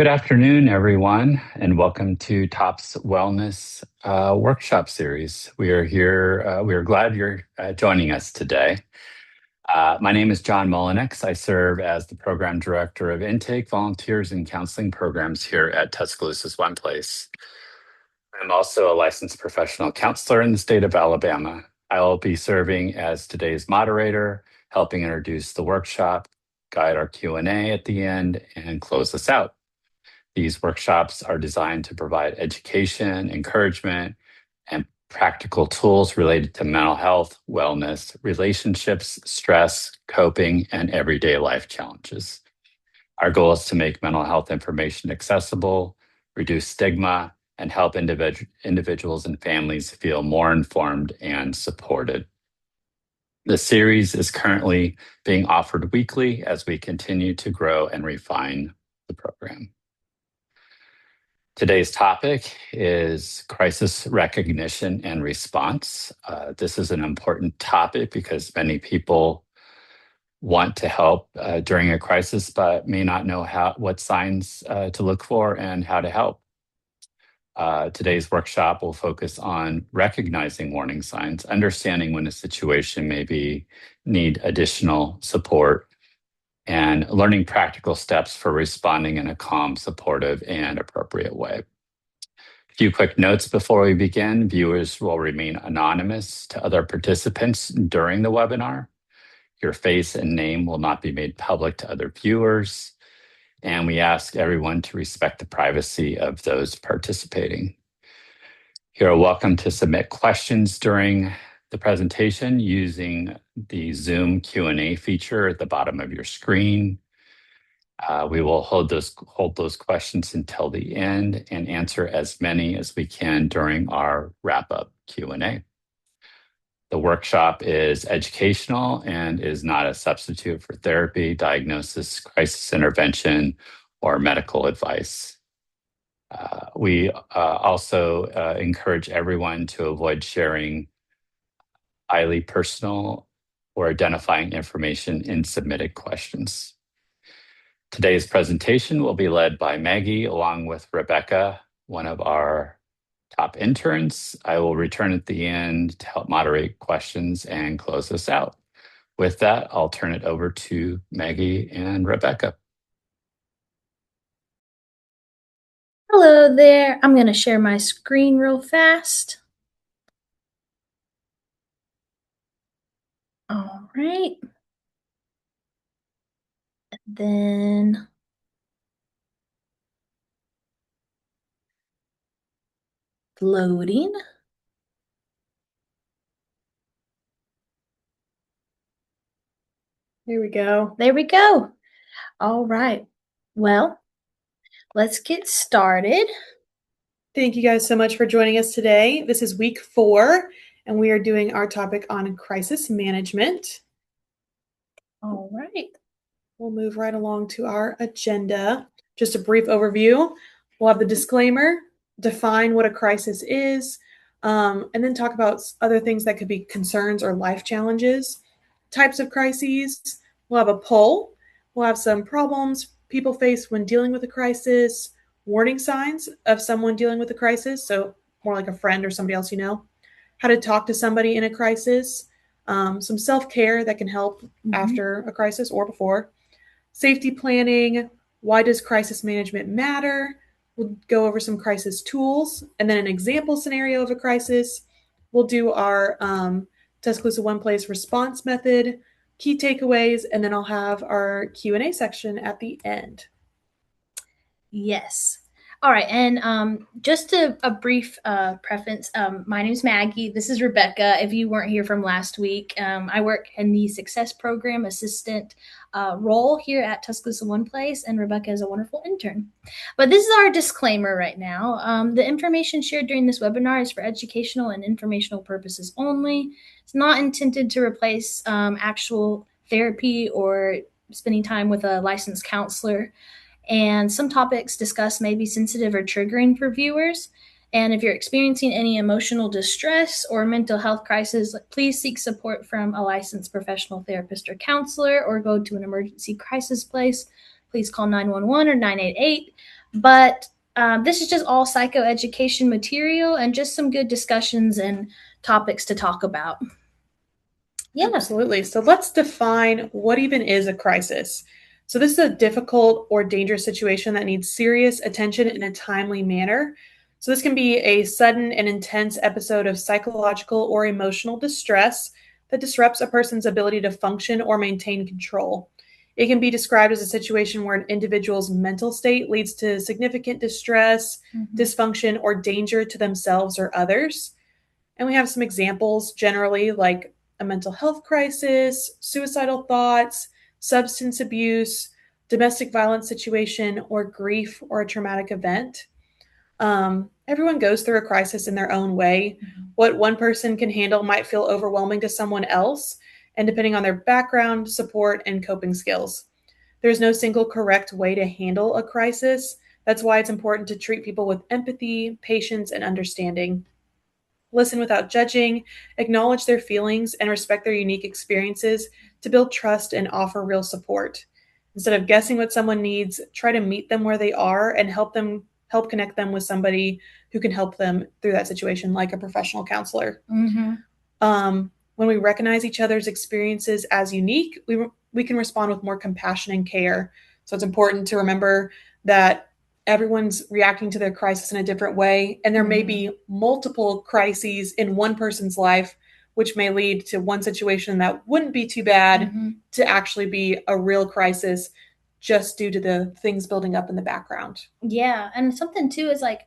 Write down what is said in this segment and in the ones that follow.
Good afternoon, everyone, and welcome to TOP's Wellness Workshop Series. We are glad you're joining us today. My name is John Mullenix. I serve as the Program Director of Intake, Volunteers, and Counseling Programs here at Tuscaloosa's One Place. I'm also a licensed professional counselor in the state of Alabama. I will be serving as today's moderator, helping introduce the workshop, guide our Q&A at the end, and close us out. These workshops are designed to provide education, encouragement, and practical tools related to mental health, wellness, relationships, stress, coping, and everyday life challenges. Our goal is to make mental health information accessible, reduce stigma, and help individuals and families feel more informed and supported. The series is currently being offered weekly as we continue to grow and refine the program. Today's topic is crisis recognition and response. This is an important topic because many people want to help during a crisis, but may not know what signs to look for and how to help. Today's workshop will focus on recognizing warning signs, understanding when a situation may need additional support, and learning practical steps for responding in a calm, supportive, and appropriate way. A few quick notes before we begin. Viewers will remain anonymous to other participants during the webinar. Your face and name will not be made public to other viewers, and we ask everyone to respect the privacy of those participating. You're welcome to submit questions during the presentation using the Zoom Q&A feature at the bottom of your screen. We will hold those questions until the end and answer as many as we can during our wrap-up Q&A. The workshop is educational and is not a substitute for therapy, diagnosis, crisis intervention, or medical advice. We also encourage everyone to avoid sharing highly personal or identifying information in submitted questions. Today's presentation will be led by Maggie along with Rebecca, one of our top interns. I will return at the end to help moderate questions and close us out. With that, I'll turn it over to Maggie and Rebecca. Hello there. I'm going to share my screen real fast. All right. And then loading. There we go. There we go. All right. Well, let's get started. Thank you guys so much for joining us today. This is week 4, and we are doing our topic on crisis management. All right. We'll move right along to our agenda. Just a brief overview. We'll have the disclaimer, define what a crisis is, and then talk about other things that could be concerns or life challenges, types of crises. We'll have a poll. We'll have some problems people face when dealing with a crisis, warning signs of someone dealing with a crisis, so more like a friend or somebody else you know, how to talk to somebody in a crisis, some self-care that can help after a crisis or before, safety planning, why does crisis management matter? We'll go over some crisis tools, and then an example scenario of a crisis. We'll do our Tuscaloosa One Place response method, key takeaways, and then I'll have our Q&A section at the end. Yes. All right. And just a brief preference. My name is Maggie. This is Rebecca. If you weren't here from last week, I work in the Success Program Assistant role here at Tuscaloosa One Place, and Rebecca is a wonderful intern. But this is our disclaimer right now. The information shared during this webinar is for educational and informational purposes only. It's not intended to replace actual therapy or spending time with a licensed counselor. And some topics discussed may be sensitive or triggering for viewers. And if you're experiencing any emotional distress or mental health crisis, please seek support from a licensed professional therapist or counselor, or go to an emergency crisis place. Please call 911 or 988. But this is just all psychoeducation material and just some good discussions and topics to talk about. Yeah. Absolutely. So let's define what even is a crisis. So this is a difficult or dangerous situation that needs serious attention in a timely manner. So this can be a sudden and intense episode of psychological or emotional distress that disrupts a person's ability to function or maintain control. It can be described as a situation where an individual's mental state leads to significant distress, dysfunction, or danger to themselves or others. And we have some examples generally like a mental health crisis, suicidal thoughts, substance abuse, domestic violence situation, or grief or a traumatic event. Everyone goes through a crisis in their own way. What one person can handle might feel overwhelming to someone else, and depending on their background, support, and coping skills. There's no single correct way to handle a crisis. That's why it's important to treat people with empathy, patience, and understanding. Listen without judging, acknowledge their feelings, and respect their unique experiences to build trust and offer real support. Instead of guessing what someone needs, try to meet them where they are and help connect them with somebody who can help them through that situation, like a professional counselor. When we recognize each other's experiences as unique, we can respond with more compassion and care. So it's important to remember that everyone's reacting to their crisis in a different way, and there may be multiple crises in one person's life, which may lead to one situation that wouldn't be too bad to actually be a real crisis just due to the things building up in the background. Yeah, and something too is like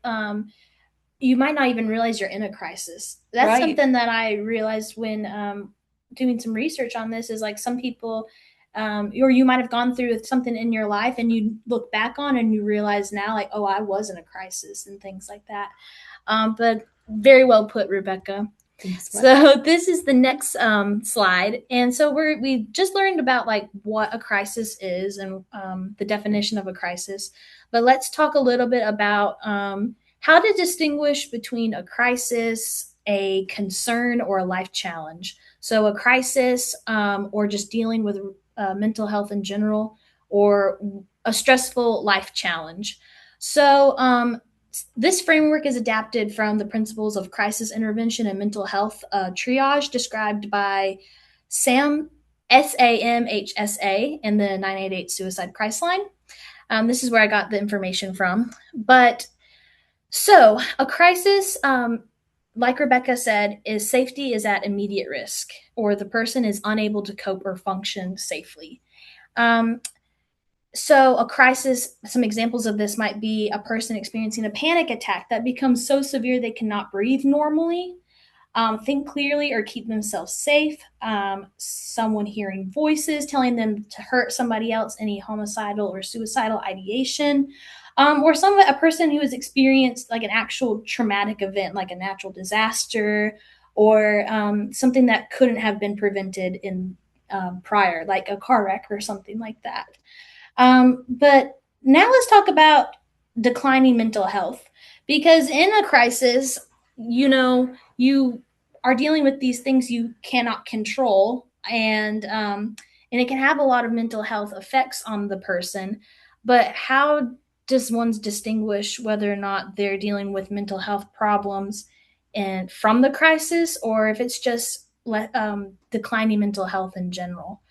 you might not even realize you're in a crisis. That's Right. something that I realized when doing some research on this is like some people or you might have gone through something in your life and you look back on and you realize now like, oh, I was in a crisis and things like that. But very well put, Rebecca. So this is the next slide, and so we just learned about like what a crisis is and the definition of a crisis. But let's talk a little bit about how to distinguish between a crisis, a concern, or a life challenge. So a crisis, or just dealing with mental health in general, or a stressful life challenge. So this framework is adapted from the principles of crisis intervention and mental health triage described by Sam SAMHSA in the 988 Suicide Crisis Line. This is where I got the information from. But so a crisis, like Rebecca said, is safety is at immediate risk, or the person is unable to cope or function safely. So, a crisis, some examples of this might be a person experiencing a panic attack that becomes so severe they cannot breathe normally, think clearly, or keep themselves safe. Someone hearing voices telling them to hurt somebody else, any homicidal or suicidal ideation. Or a person who has experienced like an actual traumatic event, like a natural disaster, or something that couldn't have been prevented in prior, like a car wreck or something like that. But now let's talk about declining mental health, because in a crisis, you are dealing with these things you cannot control, and it can have a lot of mental health effects on the person. But how does one distinguish whether or not they're dealing with mental health problems and from the crisis, or if it's just declining mental health in general?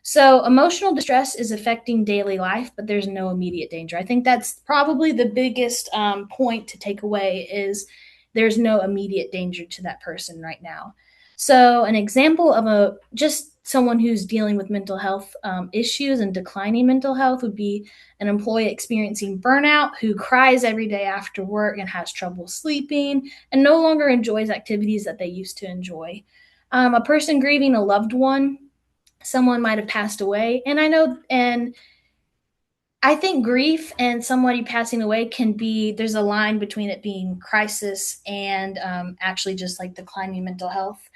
So, emotional distress is affecting daily life, but there's no immediate danger. I think that's probably the biggest point to take away is there's no immediate danger to that person right now. So, an example of just someone who's dealing with mental health issues and declining mental health would be an employee experiencing burnout who cries every day after work and has trouble sleeping and no longer enjoys activities that they used to enjoy. A person grieving a loved one, someone might have passed away, and I think grief and somebody passing away there's a line between it being crisis and actually just like declining mental health,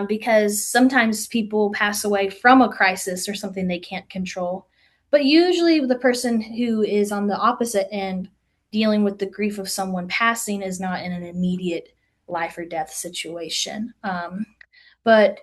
because sometimes people pass away from a crisis or something they can't control, but usually the person who is on the opposite end dealing with the grief of someone passing is not in an immediate life or death situation. But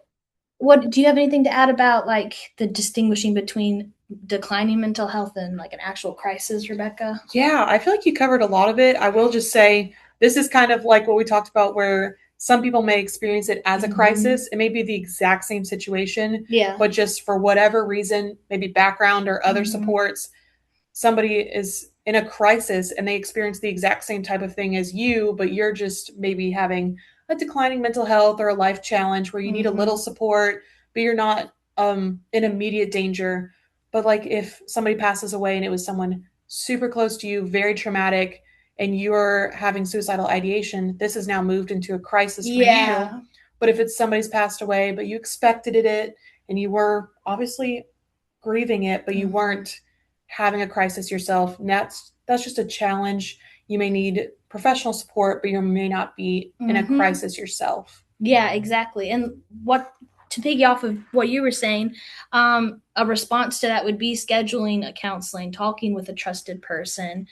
What do you have anything to add about like the distinguishing between declining mental health and like an actual crisis, Rebecca? Yeah, I feel like you covered a lot of it. I will just say this is kind of like what we talked about, where some people may experience it as a crisis. It may be the exact same situation, Yeah. but just for whatever reason, maybe background or other supports, somebody is in a crisis and they experience the exact same type of thing as you, but you're just maybe having a declining mental health or a life challenge where you need a little support, but you're not in immediate danger. But like if somebody passes away and it was someone super close to you, very traumatic, and you're having suicidal ideation, this is now moved into a crisis for Yeah. you. But if it's somebody's passed away, but you expected it and you were obviously grieving it, but you weren't having a crisis yourself, and that's just a challenge. You may need professional support, but you may not be in a crisis yourself. Yeah, exactly. And what to piggy off of what you were saying, a response to that would be scheduling a counseling, talking with a trusted person,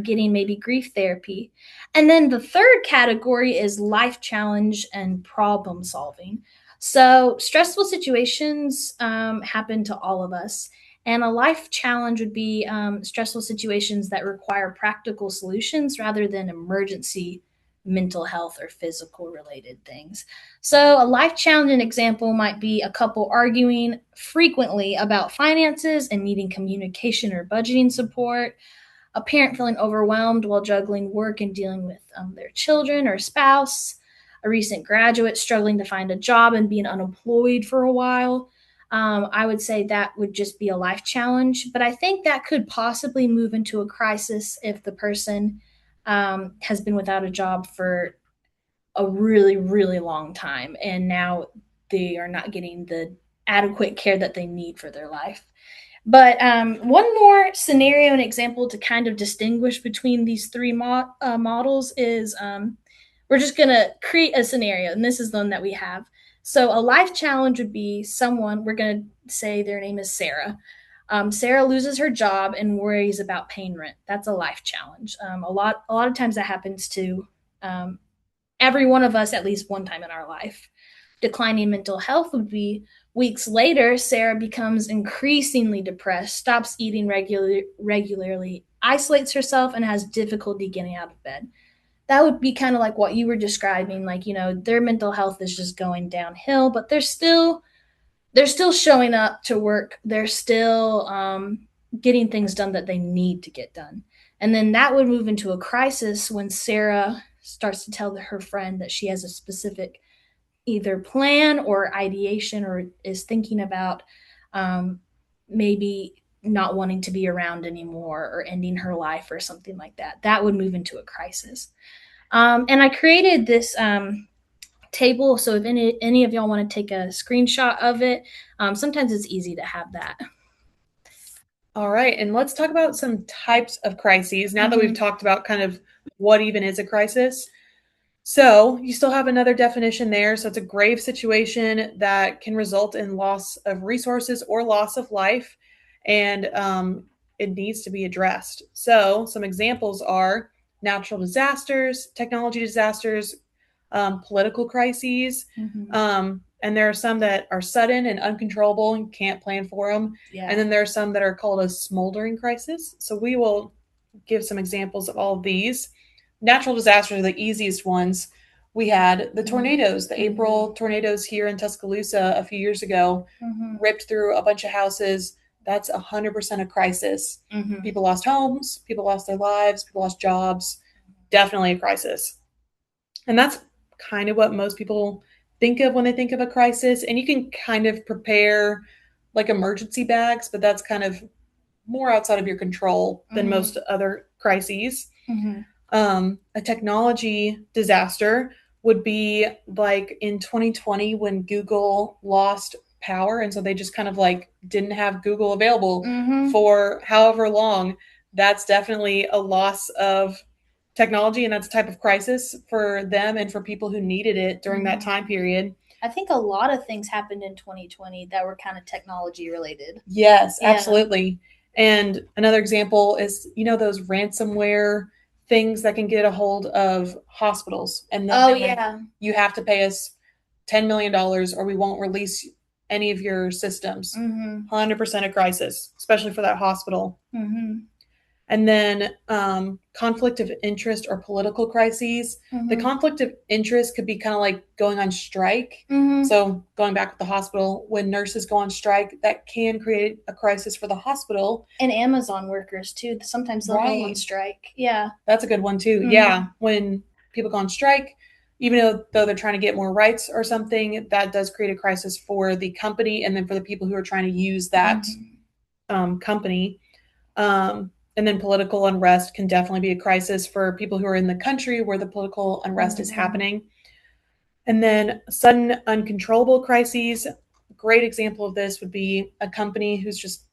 getting maybe grief therapy. And then the third category is life challenge and problem solving. So stressful situations happen to all of us. And a life challenge would be stressful situations that require practical solutions rather than emergency mental health or physical related things. So, a life challenging example might be a couple arguing frequently about finances and needing communication or budgeting support, a parent feeling overwhelmed while juggling work and dealing with their children or spouse, a recent graduate struggling to find a job and being unemployed for a while. I would say that would just be a life challenge, but I think that could possibly move into a crisis if the person has been without a job for a really, really long time, and now they are not getting the adequate care that they need for their life. But one more scenario and example to kind of distinguish between these three models is we're just going to create a scenario, and this is the one that we have. So, a life challenge would be someone, we're going to say their name is Sarah. Sarah loses her job and worries about paying rent. That's a life challenge. A lot of times that happens to every one of us at least one time in our life. Declining mental health would be weeks later, Sarah becomes increasingly depressed, stops eating regularly, isolates herself, and has difficulty getting out of bed. That would be kind of like what you were describing, like, you know, their mental health is just going downhill, but they're still showing up to work. They're still getting things done that they need to get done. And then that would move into a crisis when Sarah starts to tell her friend that she has a specific either plan or ideation or is thinking about maybe not wanting to be around anymore or ending her life or something like that. That would move into a crisis. And I created this table. So if any of y'all want to take a screenshot of it, sometimes it's easy to have that. All right, and let's talk about some types of crises now that we've talked about kind of what even is a crisis. So you still have another definition there. So it's a grave situation that can result in loss of resources or loss of life, and it needs to be addressed. So some examples are natural disasters, technology disasters, political crises, and there are some that are sudden and uncontrollable and can't plan for them. Yeah. And then there are some that are called a smoldering crisis. So we will give some examples of all of these. Natural disasters are the easiest ones. We had the tornadoes, the April tornadoes here in Tuscaloosa a few years ago, ripped through a bunch of houses. That's 100% a crisis. People lost homes, people lost their lives, people lost jobs. Definitely a crisis. And that's kind of what most people think of when they think of a crisis. And you can kind of prepare like emergency bags, but that's kind of more outside of your control than most other crises. A technology disaster would be like in 2020 when Google lost power, and so they just kind of like didn't have Google available for however long. That's definitely a loss of technology, and that's a type of crisis for them and for people who needed it during that time period. I think a lot of things happened in 2020 that were kind of technology related. Yes, absolutely. And another example is, you know, those ransomware things that can get a hold of hospitals. And then you have to pay us $10 million or we won't release any of your systems. 100% a crisis, especially for that hospital. And then conflict of interest or political crises. The conflict of interest could be kind of like going on strike. So going back with the hospital, when nurses go on strike, that can create a crisis for the hospital. And Amazon workers too. Sometimes they'll go on strike. Yeah. That's a good one too. Yeah. When people go on strike, even though they're trying to get more rights or something, that does create a crisis for the company and then for the people who are trying to use that company. And then political unrest can definitely be a crisis for people who are in the country where the political unrest is happening. And then sudden uncontrollable crises. Great example of this would be a company who's just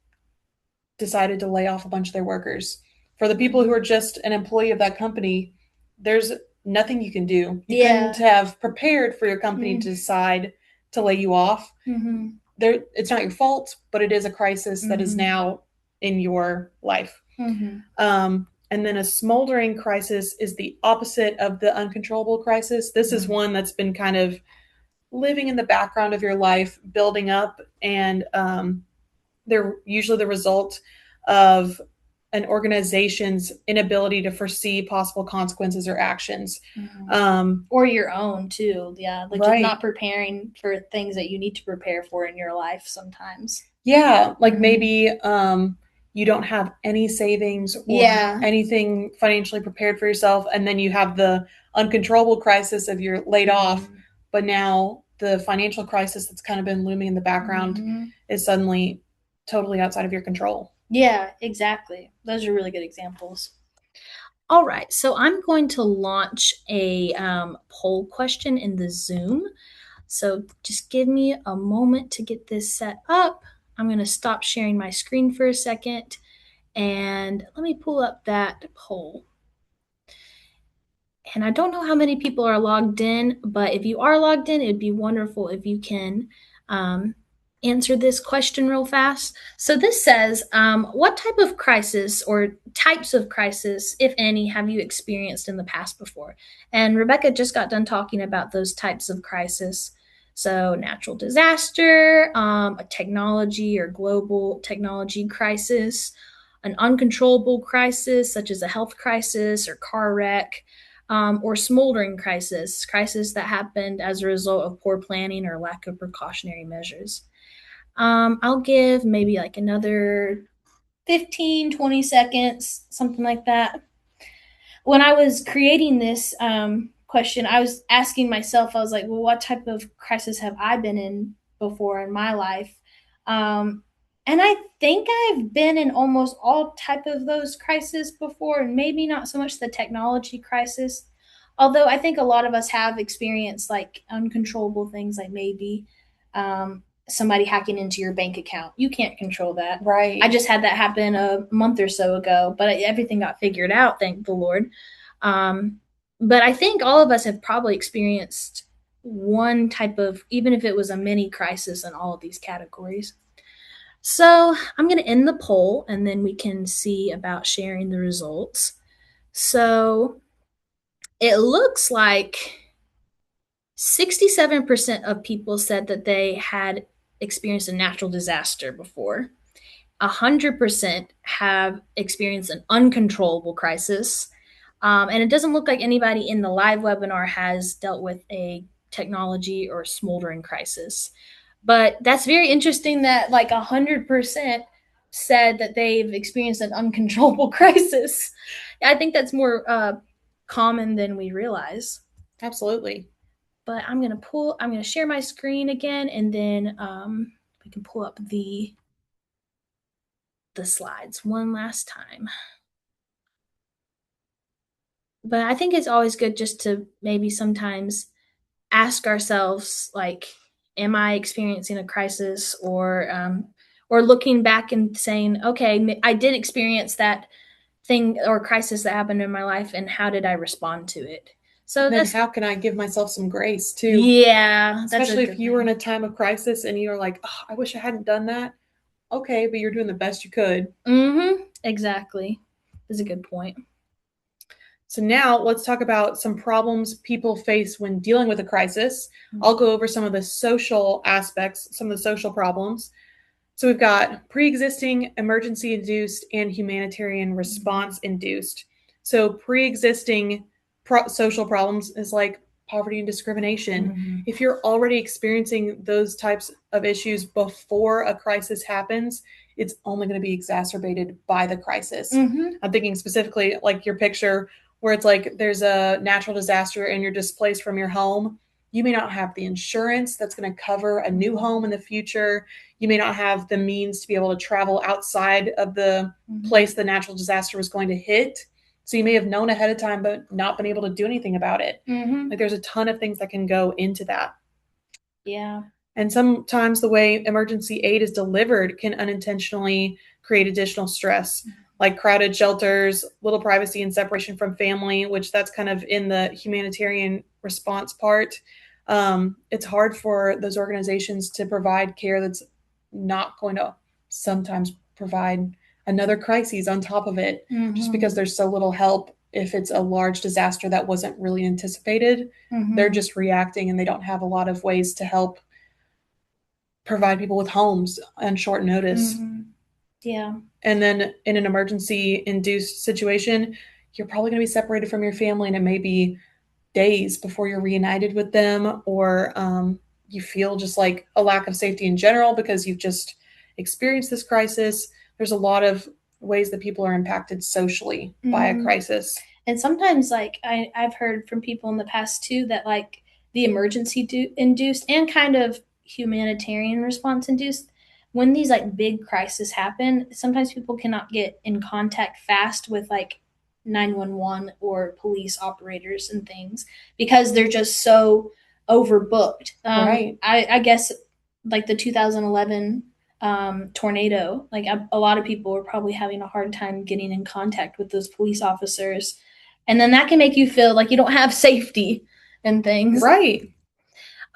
decided to lay off a bunch of their workers. For the people who are just an employee of that company, there's nothing you can do. You couldn't have prepared for your company to decide to lay you off. It's not your fault, but it is a crisis that is now in your life. And then a smoldering crisis is the opposite of the uncontrollable crisis. This is one that's been kind of living in the background of your life, building up, and they're usually the result of an organization's inability to foresee possible consequences or actions. Or your own too. Yeah. Like just not preparing for things that you need to prepare for in your life sometimes. Yeah. Like maybe you don't have any savings or anything financially prepared for yourself. And then you have the uncontrollable crisis of you're laid off, but now the financial crisis that's kind of been looming in the background is suddenly totally outside of your control. Yeah, exactly. Those are really good examples. All right, so I'm going to launch a poll question in the Zoom. So just give me a moment to get this set up. I'm going to stop sharing my screen for a second, and let me pull up that poll. And I don't know how many people are logged in, but if you are logged in, it'd be wonderful if you can answer this question real fast. So this says, what type of crisis or types of crisis, if any, have you experienced in the past before? And Rebecca just got done talking about those types of crisis. So natural disaster, a technology or global technology crisis, an uncontrollable crisis such as a health crisis or car wreck, or smoldering crisis that happened as a result of poor planning or lack of precautionary measures. I'll give maybe like another 15, 20 seconds, something like that. When I was creating this question, I was asking myself, I was like, well, what type of crisis have I been in before in my life? And I think I've been in almost all type of those crises before, and maybe not so much the technology crisis. Although I think a lot of us have experienced like uncontrollable things, like maybe somebody hacking into your bank account. You can't control that. Right. I just had that happen a month or so ago, but everything got figured out, thank the Lord. But I think all of us have probably experienced one type of, even if it was a mini crisis in all of these categories. So I'm going to end the poll and then we can see about sharing the results. So it looks like 67% of people said that they had experienced a natural disaster before. 100% have experienced an uncontrollable crisis. And it doesn't look like anybody in the live webinar has dealt with a technology or smoldering crisis. But that's very interesting that like 100% said that they've experienced an uncontrollable crisis. I think that's more common than we realize. Absolutely. But I'm going to share my screen again, and then we can pull up the slides one last time. But I think it's always good just to maybe sometimes ask ourselves, like, am I experiencing a crisis, or looking back and saying, okay, I did experience that thing or crisis that happened in my life, and how did I respond to it? So then how can I give myself some grace too? Yeah. Especially if you were in a time of crisis and you're like, oh, I wish I hadn't done that. Okay, but you're doing the best you could. Exactly. That's a good point. So now let's talk about some problems people face when dealing with a crisis. Mhm. I'll go over some of the social aspects, some of the social problems. So we've got pre-existing, emergency-induced, and humanitarian response-induced. So pre-existing social problems is like poverty and discrimination. Mhm. If you're already experiencing those types of issues before a crisis happens, it's only going to be exacerbated by the crisis. Mhm. I'm thinking specifically like your picture where it's like there's a natural disaster and you're displaced from your home. You may not have the insurance that's going to cover a new home in the future. You may not have the means to be able to travel outside of the place the natural disaster was going to hit. So you may have known ahead of time, but not been able to do anything about it. Mhm. Like there's a ton of things that can go into that. Yeah. And sometimes the way emergency aid is delivered can unintentionally create additional stress, like crowded shelters, little privacy and separation from family, which that's kind of in the humanitarian response part. It's hard for those organizations to provide care that's not going to sometimes provide another crisis on top of it, just because there's so little help. If it's a large disaster that wasn't really anticipated, they're just reacting and they don't have a lot of ways to help provide people with homes on short notice. Yeah. And then in an emergency induced situation, you're probably going to be separated from your family, and it may be days before you're reunited with them, or you feel just like a lack of safety in general because you've just experienced this crisis. There's a lot of ways that people are impacted socially by a crisis. And sometimes, like, I've heard from people in the past too that, like, the emergency induced and kind of humanitarian response induced, when these like big crises happen, sometimes people cannot get in contact fast with like 911 or police operators and things because they're just so overbooked. Right. I guess like the 2011 tornado, like a lot of people were probably having a hard time getting in contact with those police officers. And then that can make you feel like you don't have safety and things. Right.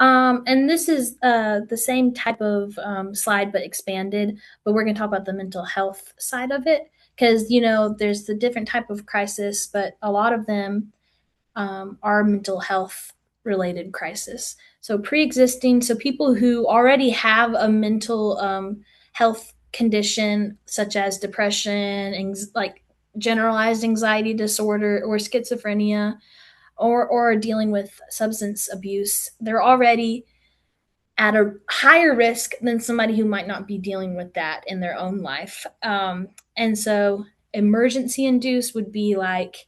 And this is the same type of slide but expanded, but we're going to talk about the mental health side of it because, you know, there's the different type of crisis, but a lot of them are mental health related crisis. So pre-existing, so people who already have a mental health condition such as depression, like generalized anxiety disorder or schizophrenia, or dealing with substance abuse, they're already at a higher risk than somebody who might not be dealing with that in their own life. And so emergency induced would be like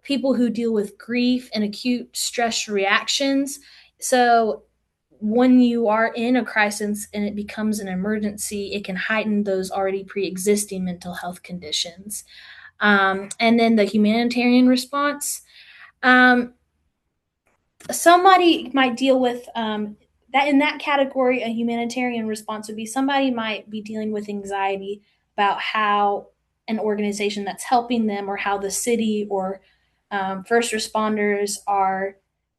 people who deal with grief and acute stress reactions. So when you are in a crisis and it becomes an emergency, it can heighten those already pre-existing mental health conditions. And then the humanitarian response, somebody might deal with that. In that category, a humanitarian response would be somebody might be dealing with anxiety about how an organization that's helping them or how the city or first responders are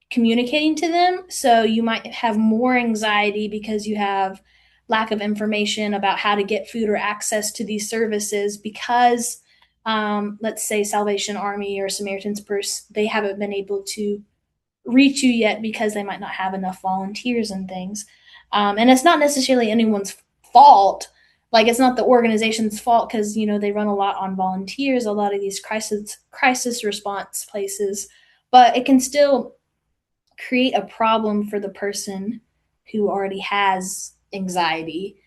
communicating to them. So you might have more anxiety because you have lack of information about how to get food or access to these services because let's say Salvation Army or Samaritan's Purse, they haven't been able to reach you yet because they might not have enough volunteers and things. And it's not necessarily anyone's fault. Like it's not the organization's fault because you know they run a lot on volunteers, a lot of these crisis response places, but it can still create a problem for the person who already has anxiety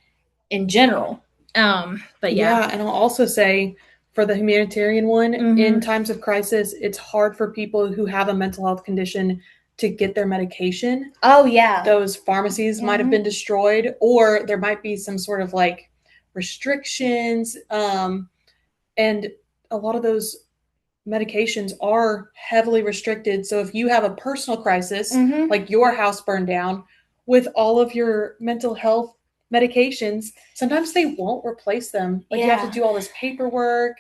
in general. But yeah. And I'll also say for the humanitarian one, in times of crisis, it's hard for people who have a mental health condition to get their medication. Oh yeah. Those pharmacies might have been destroyed, or there might be some sort of like restrictions. And a lot of those medications are heavily restricted. So if you have a personal crisis, like your house burned down, with all of your mental health medications, sometimes they won't replace them. Like you have to do all this paperwork.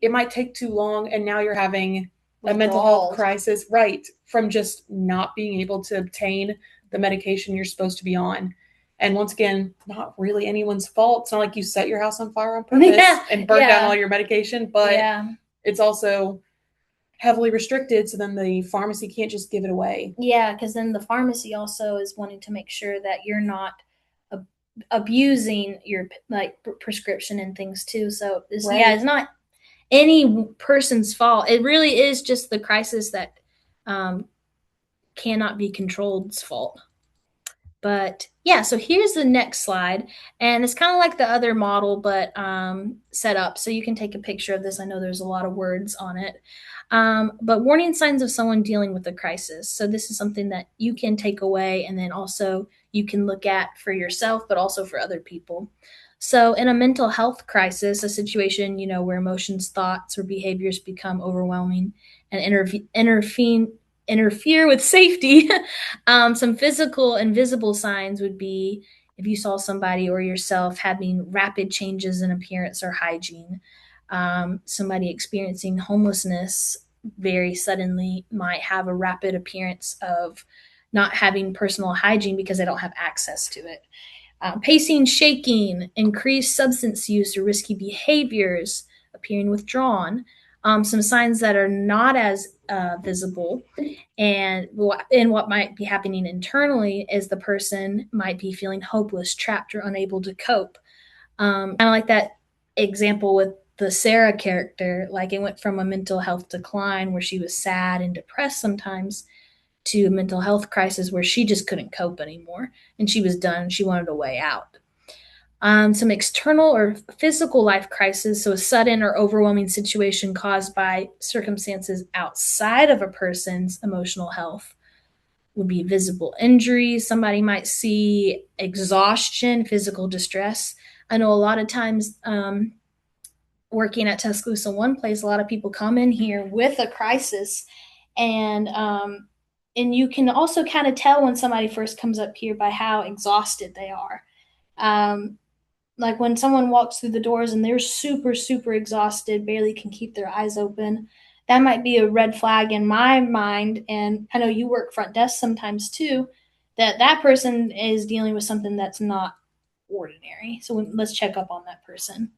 It might take too long, and now you're having a mental health crisis, right, from just not being able to obtain the medication you're supposed to be on. And once again, not really anyone's fault. It's not like you set your house on fire on purpose and burned down all your medication, but it's also heavily restricted, so then the pharmacy can't just give it away. Yeah, because then the pharmacy also is wanting to make sure that you're not abusing your prescription and things too. So yeah, it's not any person's fault. It really is just the crisis that cannot be controlled's fault. But yeah, so here's the next slide, and it's kind of like the other model, but set up. So you can take a picture of this. I know there's a lot of words on it. But warning signs of someone dealing with a crisis. So this is something that you can take away, and then also you can look at for yourself, but also for other people. So in a mental health crisis, a situation, where emotions, thoughts, or behaviors become overwhelming and interfere with safety. Some physical and visible signs would be if you saw somebody or yourself having rapid changes in appearance or hygiene. Somebody experiencing homelessness very suddenly might have a rapid appearance of not having personal hygiene because they don't have access to it. Pacing, shaking, increased substance use or risky behaviors, appearing withdrawn. Some signs that are not as visible, and what might be happening internally is the person might be feeling hopeless, trapped, or unable to cope. Kind of like that example with the Sarah character, like it went from a mental health decline where she was sad and depressed sometimes to a mental health crisis where she just couldn't cope anymore and she was done. She wanted a way out. Some external or physical life crisis, so a sudden or overwhelming situation caused by circumstances outside of a person's emotional health, would be visible injuries. Somebody might see exhaustion, physical distress. I know a lot of times working at Tuscaloosa one place, a lot of people come in here with a crisis, and you can also kind of tell when somebody first comes up here by how exhausted they are. Like when someone walks through the doors and they're super, super exhausted, barely can keep their eyes open, that might be a red flag in my mind. And I know you work front desk sometimes too, that person is dealing with something that's not ordinary. So let's check up on that person.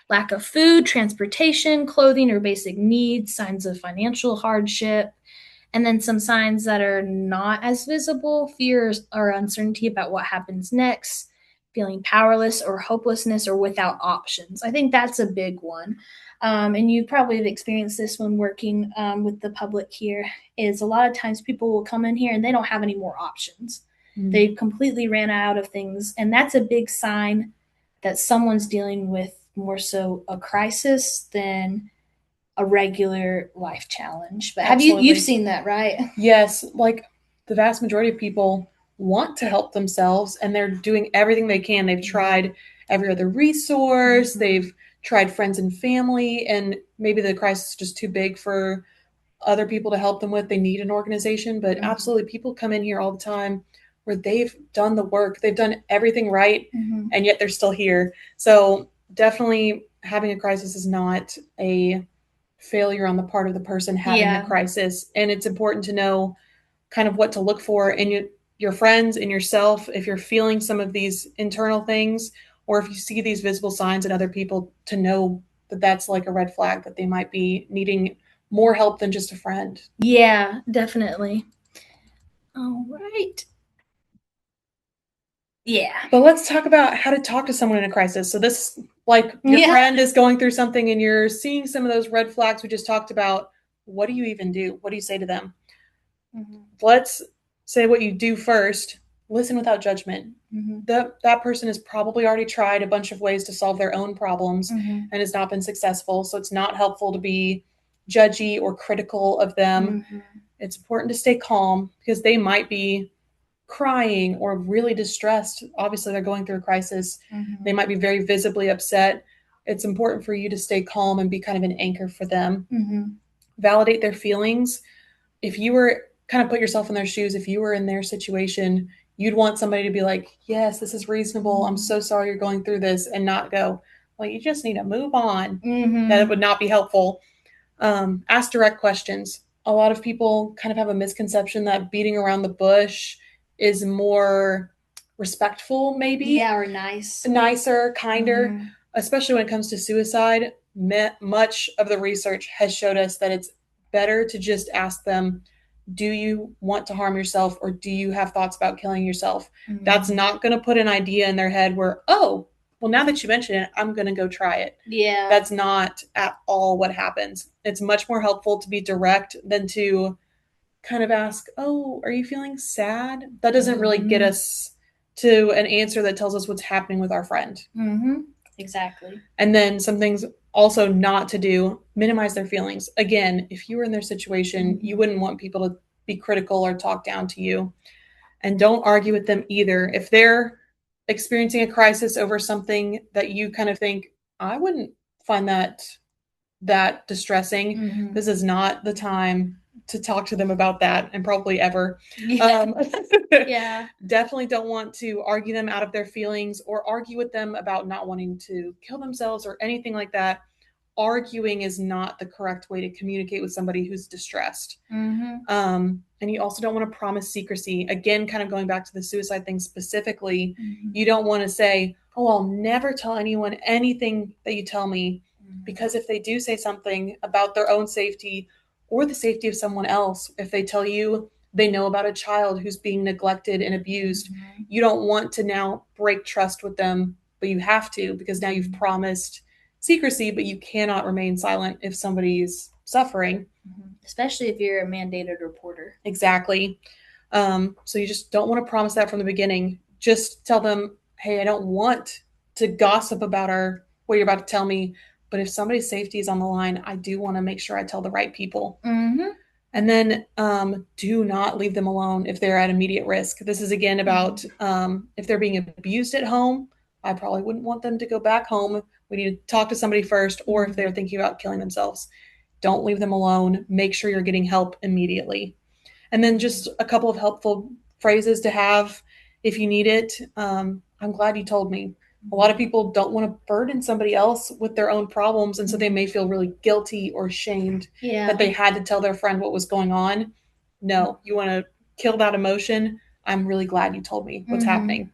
Lack of food, transportation, clothing, or basic needs, signs of financial hardship, and then some signs that are not as visible, fears or uncertainty about what happens next, feeling powerless or hopelessness or without options. I think that's a big one. And you probably have experienced this when working with the public here, is a lot of times people will come in here and they don't have any more options. Mm-hmm. They completely ran out of things. And that's a big sign that someone's dealing with more so a crisis than a regular life challenge. But you've seen that, right? Yes, like the vast majority of people want to help themselves and they're doing everything they can. They've tried every other resource, mm-hmm. They've tried friends and family, and maybe the crisis is just too big for other people to help them with. They need an organization, but mm-hmm. absolutely, people come in here all the time where they've done the work, they've done everything right, mm-hmm. and yet they're still here. So definitely having a crisis is not a failure on the part of the person having the crisis. And it's important to know kind of what to look for in your friends and yourself if you're feeling some of these internal things, or if you see these visible signs in other people, to know that that's like a red flag, that they might be needing more help than just a friend. Yeah, definitely. All right. Yeah. But let's talk about how to talk to someone in a crisis. So this, like your friend is going through something and you're seeing some of those red flags we just talked about. What do you even do? What do you say to them? Mm-hmm. Let's say what you do first. Listen without judgment. Mm-hmm. That person has probably already tried a bunch of ways to solve their own problems, mm-hmm. and has not been successful. So it's not helpful to be judgy or critical of them. Mm-hmm. It's important to stay calm because they might be crying or really distressed. Obviously, they're going through a crisis. Mm-hmm. They might be very visibly upset. It's important for you to stay calm and be kind of an anchor for them. Mm-hmm. Validate their feelings. If you were kind of put yourself in their shoes, if you were in their situation, you'd want somebody to be like, yes, this is reasonable. Mm-hmm. I'm so sorry you're going through this, and not go, well, you just need to move on. Mm-hmm. That would not be helpful. Ask direct questions. A lot of people kind of have a misconception that beating around the bush is more respectful, maybe. Yeah, or nicer, kinder, mm-hmm. especially when it comes to suicide. Much of the research has showed us that it's better to just ask them, do you want to harm yourself, or do you have thoughts about killing yourself? That's not going to put an idea in their head where, oh, well, now that you mention it, I'm going to go try it. Yeah. That's not at all what happens. It's much more helpful to be direct than to kind of ask, oh, are you feeling sad? That doesn't really get us to an answer that tells us what's happening with our friend. Exactly. And then some things also not to do, minimize their feelings. Again, if you were in their situation, you wouldn't want people to be critical or talk down to you. And don't argue with them either. If they're experiencing a crisis over something that you kind of think, I wouldn't find that distressing, this is not the time to talk to them about that, and probably ever. Yeah. Definitely don't want to argue them out of their feelings or argue with them about not wanting to kill themselves or anything like that. Arguing is not the correct way to communicate with somebody who's distressed. And you also don't want to promise secrecy. Again, kind of going back to the suicide thing specifically, you don't want to say, oh, I'll never tell anyone anything that you tell me, because if they do say something about their own safety or the safety of someone else, if they tell you they know about a child who's being neglected and abused, you don't want to now break trust with them, but you have to, because now you've promised secrecy, but you cannot remain silent if somebody's suffering. Especially if you're a mandated reporter. Exactly. So you just don't want to promise that from the beginning. Just tell them, hey, I don't want to gossip about what you're about to tell me, but if somebody's safety is on the line, I do want to make sure I tell the right people. And then do not leave them alone if they're at immediate risk. This is, again, about if they're being abused at home, I probably wouldn't want them to go back home. We need to talk to somebody first, or if they're thinking about killing themselves, don't leave them alone. Make sure you're getting help immediately. And then just a couple of helpful phrases to have if you need it. I'm glad you told me. A lot of people don't want to burden somebody else with their own problems, and so they may feel really guilty or shamed that they had to tell their friend what was going on. No, you want to kill that emotion. I'm really glad you told me what's happening.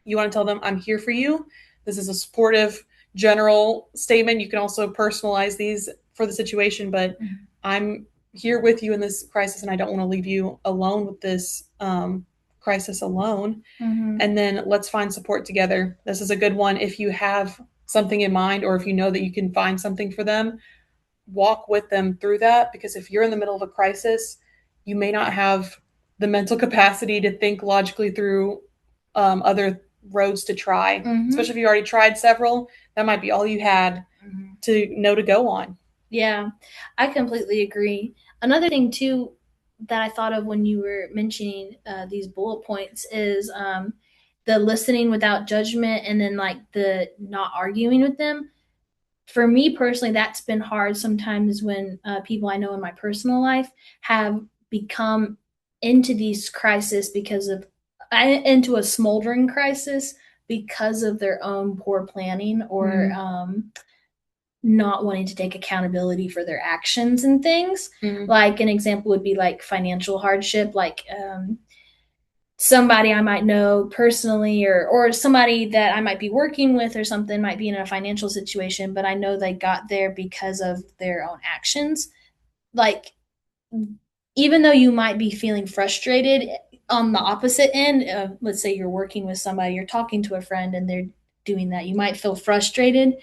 You want to tell them, I'm here for you. This is a supportive general statement. You can also personalize these for the situation, but I'm here with you in this crisis, and I don't want to leave you alone with this crisis alone. And then let's find support together. This is a good one. If you have something in mind, or if you know that you can find something for them, walk with them through that, because if you're in the middle of a crisis, you may not have the mental capacity to think logically through other roads to try, especially if you already tried several. That might be all you had to know to go on. Yeah, I completely agree. Another thing too that I thought of when you were mentioning these bullet points is the listening without judgment, and then like the not arguing with them. For me personally, that's been hard sometimes when people I know in my personal life have become into these crises into a smoldering crisis because of their own poor planning, or not wanting to take accountability for their actions and things. Like an example would be like financial hardship, like somebody I might know personally, or somebody that I might be working with or something might be in a financial situation, but I know they got there because of their own actions. Like, even though you might be feeling frustrated on the opposite end, let's say you're working with somebody, you're talking to a friend and they're doing that, you might feel frustrated.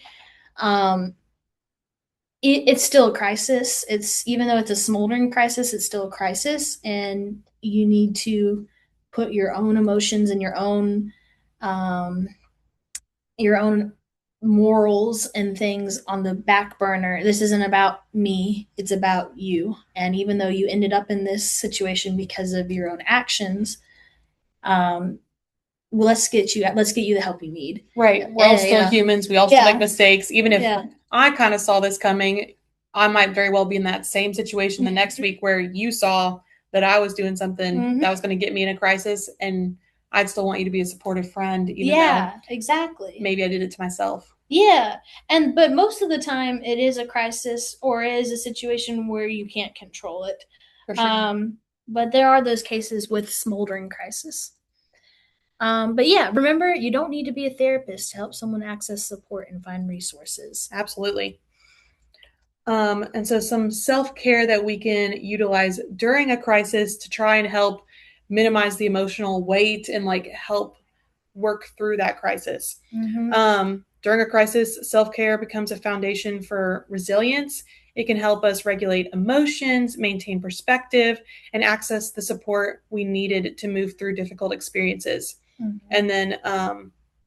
It's still a crisis. Even though it's a smoldering crisis, it's still a crisis, and you need to put your own emotions and your own morals and things on the back burner. This isn't about me, it's about you. And even though you ended up in this situation because of your own actions, let's get you the help you need. Right. We're all still humans. We all still make mistakes. Even if I kind of saw this coming, I might very well be in that same situation the next week where you saw that I was doing something that was going to get me in a crisis, and I'd still want you to be a supportive friend, even though exactly. Maybe I did it to myself. Yeah. But most of the time it is a crisis, or it is a situation where you can't control it. For sure. But there are those cases with smoldering crisis. But yeah, remember, you don't need to be a therapist to help someone access support and find resources. Absolutely. And so some self-care that we can utilize during a crisis to try and help minimize the emotional weight and like help work through that crisis. During a crisis, self-care becomes a foundation for resilience. It can help us regulate emotions, maintain perspective, and access the support we needed to move through difficult experiences. And then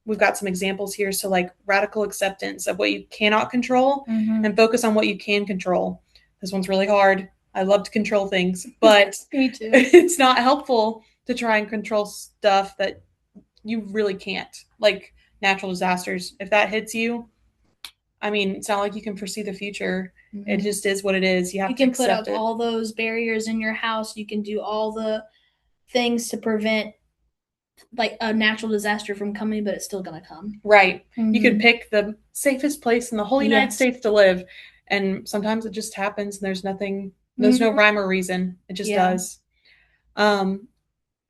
we've got some examples here. So like radical acceptance of what you cannot control and focus on what you can control. This one's really hard. I love to control things, but Me too. it's not helpful to try and control stuff that you really can't, like natural disasters. If that hits you, I mean, it's not like you can foresee the future. It just is what it is. You have You to can put up accept it. all those barriers in your house. You can do all the things to prevent like a natural disaster from coming, but it's still gonna come. Right. You could pick the safest place in the whole United Yes. States to live, and sometimes it just happens and there's nothing, there's no rhyme or reason. It just Yeah. does.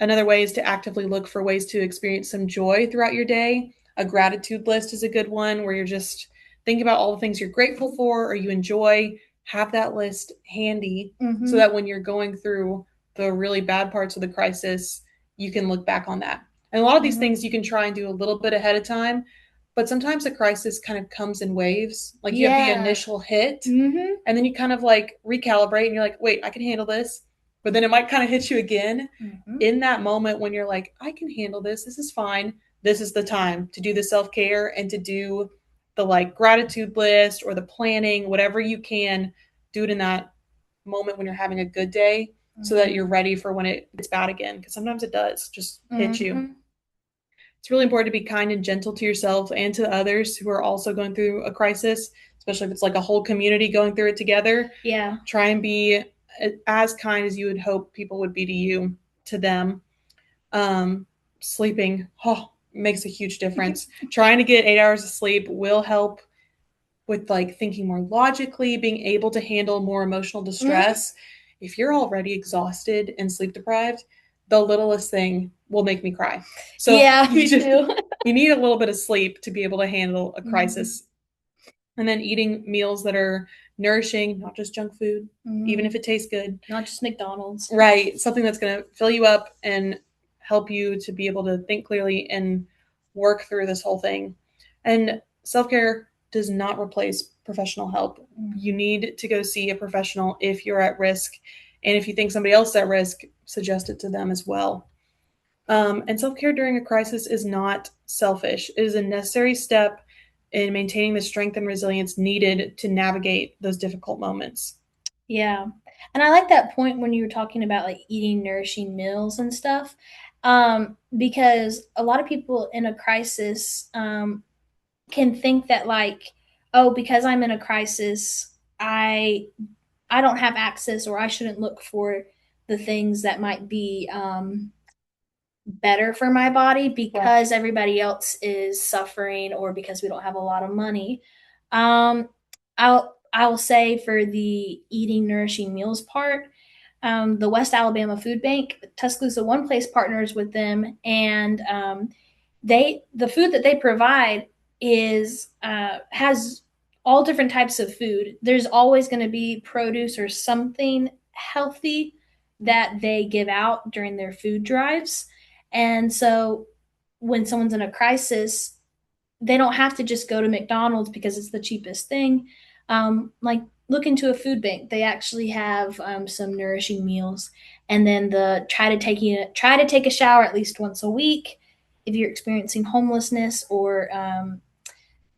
Another way is to actively look for ways to experience some joy throughout your day. A gratitude list is a good one where you're just thinking about all the things you're grateful for or you enjoy. Have that list handy so that when you're going through the really bad parts of the crisis, you can look back on that. And a lot of these things you can try and do a little bit ahead of time, but sometimes a crisis kind of comes in waves. Like you have the initial hit, and then you kind of like recalibrate and you're like, wait, I can handle this. But then it might kind of hit you again in that moment when you're like, I can handle this. This is fine. This is the time to do the self-care and to do the like gratitude list or the planning, whatever you can, do it in that moment when you're having a good day so that you're ready for when it gets bad again. Because sometimes it does just hit you. It's really important to be kind and gentle to yourself and to others who are also going through a crisis, especially if it's like a whole community going through it together. Yeah. Try and be as kind as you would hope people would be to you, to them. Sleeping makes a huge difference. Trying to get 8 hours of sleep will help with like thinking more logically, being able to handle more emotional distress. If you're already exhausted and sleep deprived, the littlest thing will make me cry. So yeah, me too. you need a little bit of sleep to be able to handle a crisis. And then eating meals that are nourishing, not just junk food, even if it tastes good. Not just McDonald's. Right. Something that's going to fill you up and help you to be able to think clearly and work through this whole thing. And self-care does not replace professional help. You need to go see a professional if you're at risk. And if you think somebody else is at risk, suggest it to them as well. And self-care during a crisis is not selfish. It is a necessary step in maintaining the strength and resilience needed to navigate those difficult moments. Yeah. And I like that point when you were talking about like eating nourishing meals and stuff. Because a lot of people in a crisis can think that like, oh, because I'm in a crisis, I don't have access or I shouldn't look for the things that might be better for my body because everybody else is suffering or because we don't have a lot of money. I'll say for the eating nourishing meals part, the West Alabama Food Bank, Tuscaloosa One Place partners with them, and the food that they provide is has all different types of food. There's always going to be produce or something healthy that they give out during their food drives. And so when someone's in a crisis, they don't have to just go to McDonald's because it's the cheapest thing. Like look into a food bank. They actually have some nourishing meals, and then the try to take a shower at least once a week if you're experiencing homelessness or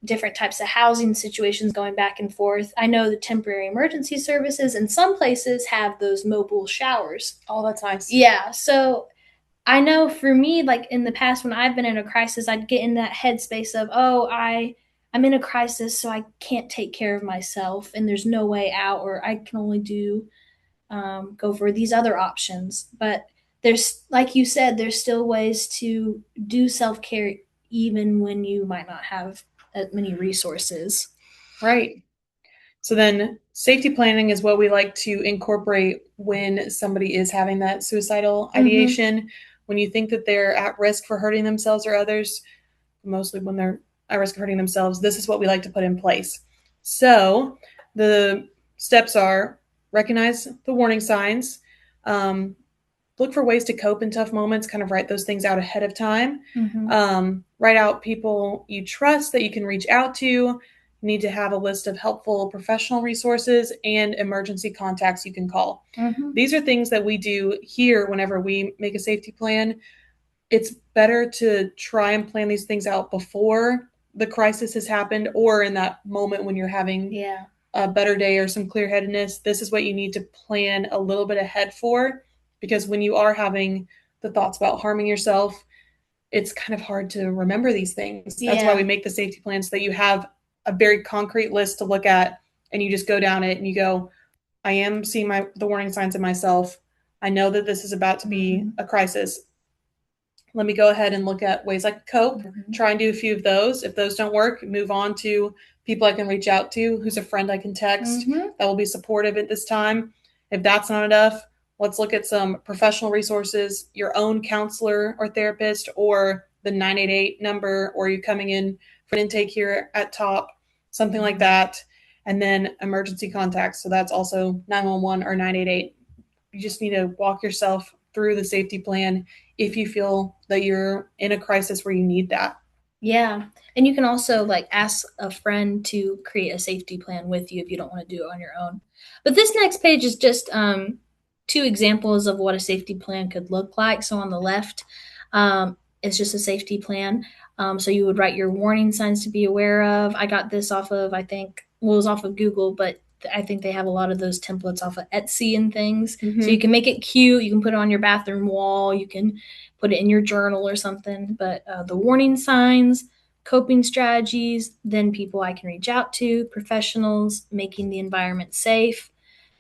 different types of housing situations going back and forth. I know the temporary emergency services in some places have those mobile showers. Oh, that's nice. Yeah. So I know for me, like in the past when I've been in a crisis, I'd get in that headspace of, oh, I'm in a crisis, so I can't take care of myself and there's no way out, or I can only go for these other options. But there's, like you said, there's still ways to do self-care even when you might not have that many resources. Right. So then safety planning is what we like to incorporate when somebody is having that suicidal ideation. When you think that they're at risk for hurting themselves or others, mostly when they're at risk of hurting themselves, this is what we like to put in place. So the steps are recognize the warning signs, look for ways to cope in tough moments, kind of write those things out ahead of time. Write out people you trust that you can reach out to. You need to have a list of helpful professional resources and emergency contacts you can call. These are things that we do here whenever we make a safety plan. It's better to try and plan these things out before the crisis has happened, or in that moment when you're having a better day or some clear-headedness. This is what you need to plan a little bit ahead for, because when you are having the thoughts about harming yourself, it's kind of hard to remember these things. That's why we make the safety plan, so that you have a very concrete list to look at, and you just go down it and you go, I am seeing the warning signs in myself. I know that this is about to be a crisis. Let me go ahead and look at ways I can cope, try and do a few of those. If those don't work, move on to people I can reach out to, who's a friend I can text that will be supportive at this time. If that's not enough, let's look at some professional resources, your own counselor or therapist, or the 988 number, or you coming in for an intake here at TOP, something like that. And then emergency contacts. So that's also 911 or 988. You just need to walk yourself through the safety plan if you feel that you're in a crisis where you need that. Yeah. And you can also ask a friend to create a safety plan with you if you don't want to do it on your own. But this next page is just two examples of what a safety plan could look like. So on the left, it's just a safety plan. So you would write your warning signs to be aware of. I got this off of, it was off of Google, but I think they have a lot of those templates off of Etsy and things. So you can make it cute. You can put it on your bathroom wall. You can put it in your journal or something. But the warning signs, coping strategies, then people I can reach out to, professionals, making the environment safe.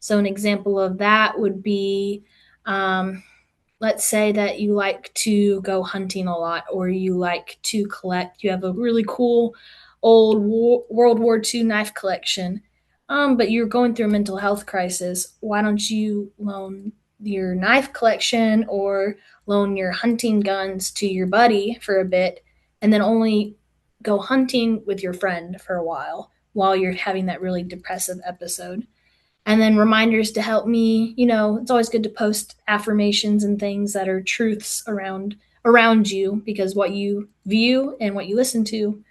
So an example of that would be, let's say that you like to go hunting a lot, or you like to collect. You have a really cool old World War II knife collection. But you're going through a mental health crisis. Why don't you loan your knife collection or loan your hunting guns to your buddy for a bit, and then only go hunting with your friend for a while you're having that really depressive episode? And then reminders to help me. It's always good to post affirmations and things that are truths around you, because what you view and what you listen to,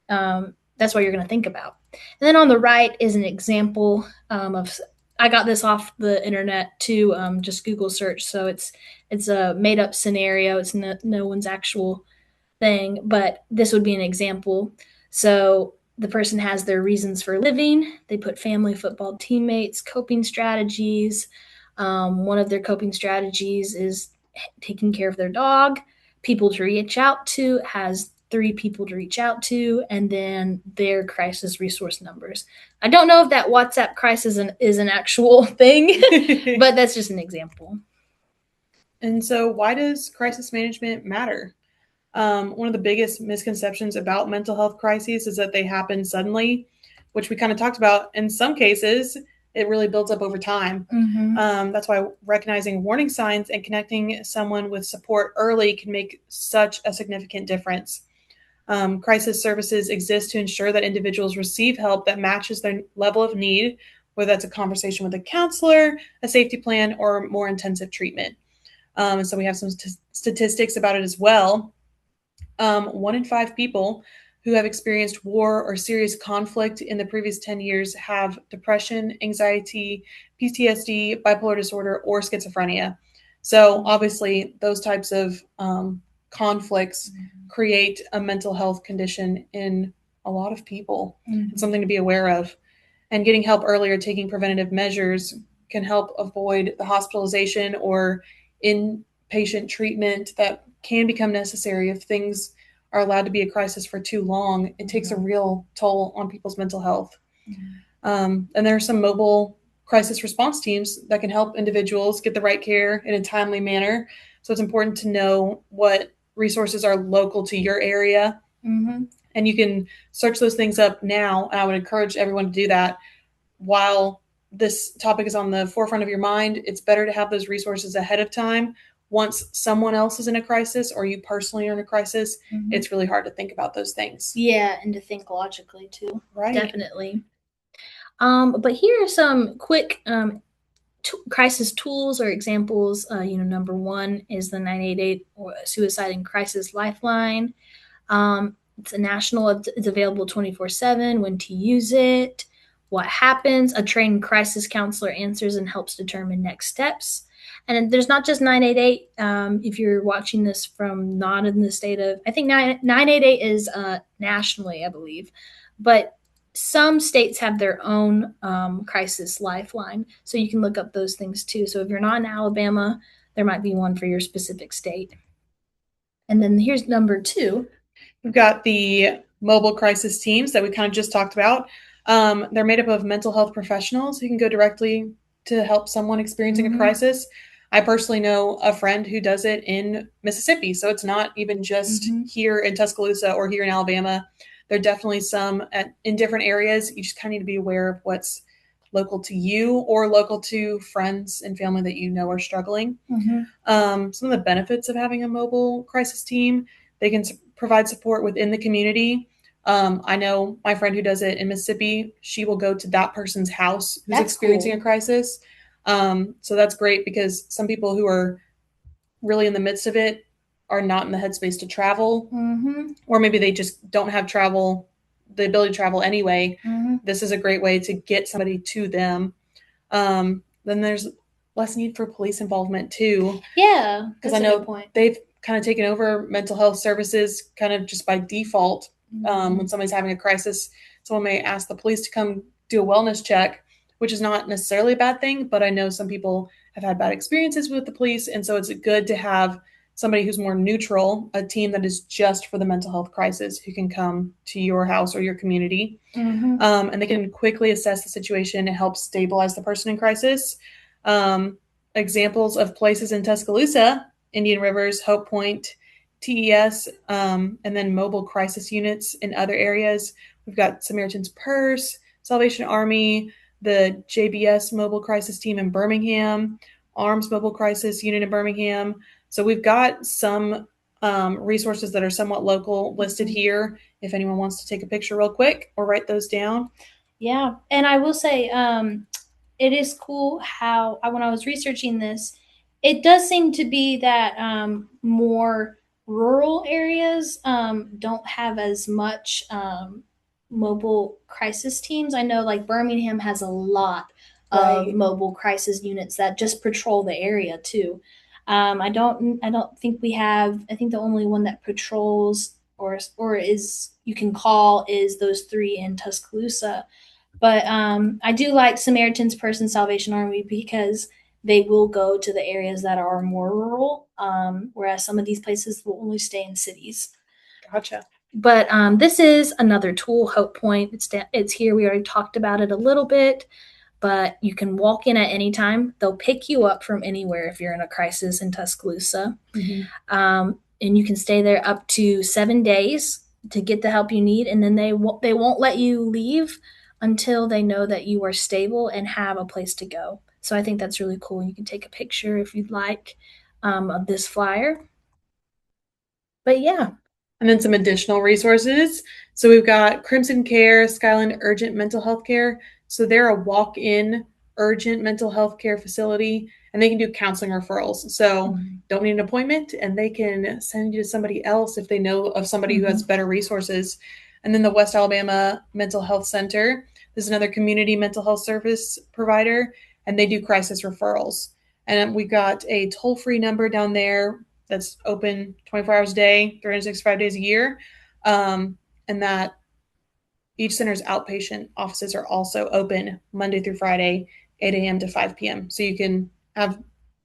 that's what you're going to think about. And then on the right is an example of, I got this off the internet too, just Google search. So it's a made up scenario. It's no one's actual thing, but this would be an example. So the person has their reasons for living. They put family, football, teammates, coping strategies. One of their coping strategies is taking care of their dog. People to reach out to, has 3 people to reach out to, and then their crisis resource numbers. I don't know if that WhatsApp crisis is an actual thing, but that's just an example. And so why does crisis management matter? One of the biggest misconceptions about mental health crises is that they happen suddenly, which we kind of talked about. In some cases, it really builds up over time. That's why recognizing warning signs and connecting someone with support early can make such a significant difference. Crisis services exist to ensure that individuals receive help that matches their level of need, whether that's a conversation with a counselor, a safety plan, or more intensive treatment. And so we have some statistics about it as well. 1 in 5 people who have experienced war or serious conflict in the previous 10 years have depression, anxiety, PTSD, bipolar disorder, or schizophrenia. So obviously those types of conflicts create a mental health condition in a lot of people. It's something to be aware of. And getting help earlier, taking preventative measures, can help avoid the hospitalization or inpatient treatment that can become necessary if things are allowed to be a crisis for too long. It takes a real toll on people's mental health. And there are some mobile crisis response teams that can help individuals get the right care in a timely manner. So it's important to know what resources are local to your area. And you can search those things up now. And I would encourage everyone to do that while this topic is on the forefront of your mind. It's better to have those resources ahead of time. Once someone else is in a crisis or you personally are in a crisis, it's really hard to think about those things. Yeah, and to think logically too. Right. Definitely. But here are some quick crisis tools or examples. Number one is the 988 Suicide and Crisis Lifeline. It's a national, it's available 24/7, when to use it, what happens. A trained crisis counselor answers and helps determine next steps. And there's not just 988. If you're watching this from not in the state of, I think 988 is nationally, I believe. But some states have their own crisis lifeline. So you can look up those things too. So if you're not in Alabama, there might be one for your specific state. And then here's number two. We've got the mobile crisis teams that we kind of just talked about. They're made up of mental health professionals who can go directly to help someone experiencing a crisis. I personally know a friend who does it in Mississippi, so it's not even just here in Tuscaloosa or here in Alabama. There are definitely some in different areas. You just kind of need to be aware of what's local to you or local to friends and family that you know are struggling. Some of the benefits of having a mobile crisis team: they can provide support within the community. I know my friend who does it in Mississippi. She will go to that person's house who's experiencing a crisis. So that's great, because some people who are really in the midst of it are not in the headspace to travel, or maybe they just don't have the ability to travel anyway. This is a great way to get somebody to them. Then there's less need for police involvement too. Yeah, because I know they've kind of taken over mental health services kind of just by default. When somebody's having a crisis, someone may ask the police to come do a wellness check, which is not necessarily a bad thing, but I know some people have had bad experiences with the police, and so it's good to have somebody who's more neutral, a team that is just for the mental health crisis, who can come to your house or your community. And they can quickly assess the situation and help stabilize the person in crisis. Examples of places in Tuscaloosa: Indian Rivers, Hope Point, TES, and then mobile crisis units in other areas. We've got Samaritan's Purse, Salvation Army, the JBS Mobile Crisis Team in Birmingham, Arms Mobile Crisis Unit in Birmingham. So we've got some resources that are somewhat local listed here, if anyone wants to take a picture real quick or write those down. Yeah, and I will say, it is cool how, when I was researching this, it does seem to be that more rural areas don't have as much mobile crisis teams. I know like Birmingham has a lot of mobile crisis units that just patrol the area too. I don't think we have. I think the only one that patrols or is you can call is those three in Tuscaloosa. But I do like Samaritan's Purse and Salvation Army, because they will go to the areas that are more rural, whereas some of these places will only stay in cities. Gotcha. But this is another tool, Hope Point. It's here. We already talked about it a little bit, but you can walk in at any time. They'll pick you up from anywhere if you're in a crisis in Tuscaloosa. And you can stay there up to 7 days to get the help you need, and then they won't let you leave until they know that you are stable and have a place to go. So I think that's really cool. You can take a picture if you'd like of this flyer. But yeah. And then some additional resources. So we've got Crimson Care, Skyland Urgent Mental Health Care. So they're a walk-in urgent mental health care facility, and they can do counseling referrals. So don't need an appointment, and they can send you to somebody else if they know of somebody who has better resources. And then the West Alabama Mental Health Center. This is another community mental health service provider, and they do crisis referrals. And we've got a toll-free number down there that's open 24 hours a day, 365 days a year. And that each center's outpatient offices are also open Monday through Friday, 8 a.m. to 5 p.m. So you can have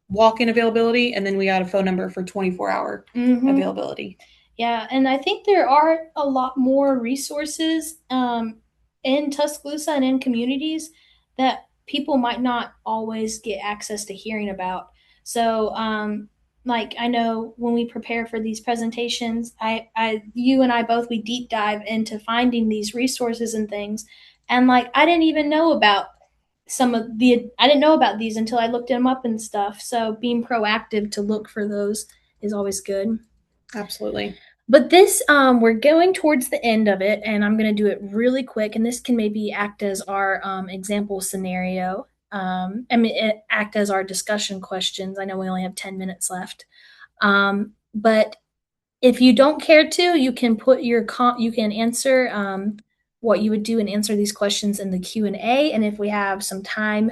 walk-in availability, and then we got a phone number for 24-hour availability. Yeah, and I think there are a lot more resources in Tuscaloosa and in communities that people might not always get access to hearing about. So, like I know when we prepare for these presentations, you and I both, we deep dive into finding these resources and things, and like I didn't even know about I didn't know about these until I looked them up and stuff. So being proactive to look for those is always good. Absolutely. But this, we're going towards the end of it, and I'm going to do it really quick. And this can maybe act as our example scenario. Act as our discussion questions. I know we only have 10 minutes left. But if you don't care to, you can put you can answer what you would do and answer these questions in the Q&A. And if we have some time,